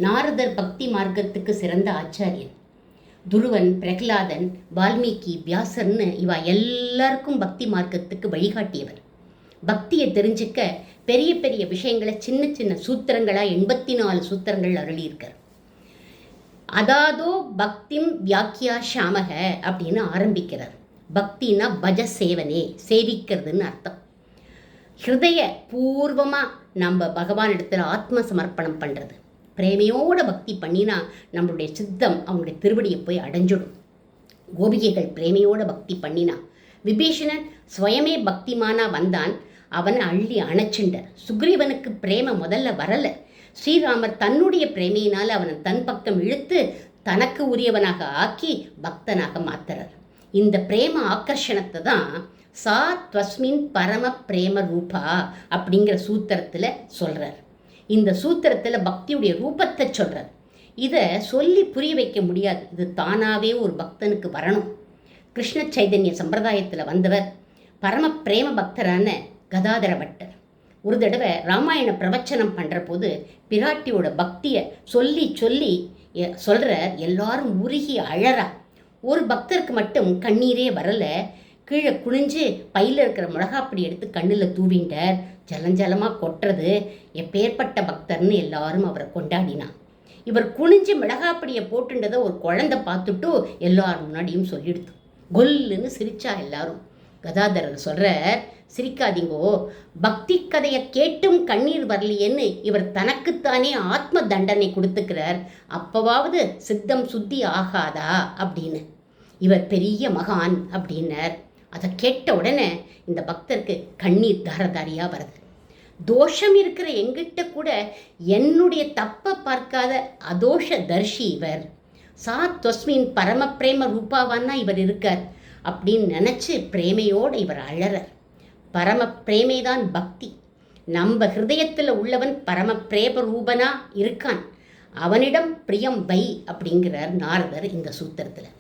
நாரதர் பக்தி மார்க்கத்துக்கு சிறந்த ஆச்சாரியன். துருவன், பிரகலாதன், வால்மீகி, வியாசர்னு இவா எல்லாருக்கும் பக்தி மார்க்கத்துக்கு வழிகாட்டியவர். பக்தியை தெரிஞ்சுக்க பெரிய பெரிய விஷயங்களை சின்ன சின்ன சூத்திரங்களாக 84 சூத்திரங்கள் அருளியிருக்கார். அதாதோ பக்திம் வியாக்கியா ஷாமக அப்படின்னு ஆரம்பிக்கிறார். பக்தினா பஜ சேவனே, சேவிக்கிறதுன்னு அர்த்தம். ஹிருதய பூர்வமாக நம்ம பகவான் இடத்துல ஆத்ம சமர்ப்பணம் பண்ணுறது. பிரேமையோட பக்தி பண்ணினா நம்மளுடைய சித்தம் அவங்களுடைய திருவடியை போய் அடைஞ்சிடும். கோபிகைகள் பிரேமையோட பக்தி பண்ணினா. விபீஷணன் ஸ்வயமே பக்திமானா வந்தான், அவனை அள்ளி அணைச்சுண்டார். சுக்ரீவனுக்கு பிரேம முதல்ல வரலை. ஸ்ரீராமர் தன்னுடைய பிரேமையினால் அவனை தன் பக்கம் இழுத்து தனக்கு உரியவனாக ஆக்கி பக்தனாக மாத்துறார். இந்த பிரேம ஆக்கர்ஷணத்தை தான் சா துவஸ்மின் பரம பிரேம ரூபா அப்படிங்கிற சூத்திரத்தில் சொல்கிறார். இந்த சூத்திரத்தில் பக்தியுடைய ரூபத்தை சொல்கிறார். இதை சொல்லி புரிய வைக்க முடியாது, இது தானாகவே ஒரு பக்தனுக்கு வரணும். கிருஷ்ண சைதன்ய சம்பிரதாயத்தில் வந்தவர் பரம பிரேம பக்தரான கதாதர பட்டர். ஒரு தடவை ராமாயண பிரவச்சனம் பண்ணுற போது பிராட்டியோட பக்தியை சொல்லி சொல்லி சொல்கிற எல்லாரும் உருகி அழறா. ஒரு பக்தருக்கு மட்டும் கண்ணீரே வரலை. கீழே குனிஞ்சு பையில் இருக்கிற மிளகாப்பொடி எடுத்து கண்ணில் தூவிண்டார். ஜலஞ்சலமாக கொட்டுறது. எப்பேற்பட்ட பக்தர்னு எல்லாரும் அவரை கொண்டாடினான். இவர் குனிஞ்சு மிளகாப்பொடியை போட்டுன்றதை ஒரு குழந்தை பார்த்துட்டு எல்லாரும் முன்னாடியும் சொல்லிடுது. கொல்லுன்னு சிரிச்சா எல்லாரும். கதாதரர் சொல்கிறார், சிரிக்காதீங்கோ, பக்தி கதையை கேட்டும் கண்ணீர் வரலையேன்னு இவர் தனக்குத்தானே ஆத்ம தண்டனை கொடுத்துக்கிறார். அப்போவாவது சித்தம் சுத்தி ஆகாதா அப்படின்னு. இவர் பெரிய மகான் அப்படின்னார். அதை கேட்ட உடனே இந்த பக்தருக்கு கண்ணீர் தாரதாரியாக வருது. தோஷம் இருக்கிற எங்கிட்ட கூட என்னுடைய தப்பை பார்க்காத அதோஷ தர்ஷி இவர். சா துவஸ்மின் பரம பிரேம ரூபாவான்னா இவர் இருக்கார் அப்படின்னு நினச்சி பிரேமையோடு இவர் அழறார். பரம பிரேமைதான் பக்தி. நம்ம ஹிருதயத்தில் உள்ளவன் பரம பிரேம ரூபனா இருக்கான். அவனிடம் பிரியம் வை அப்படிங்கிறார் நாரதர் இந்த சூத்திரத்தில்.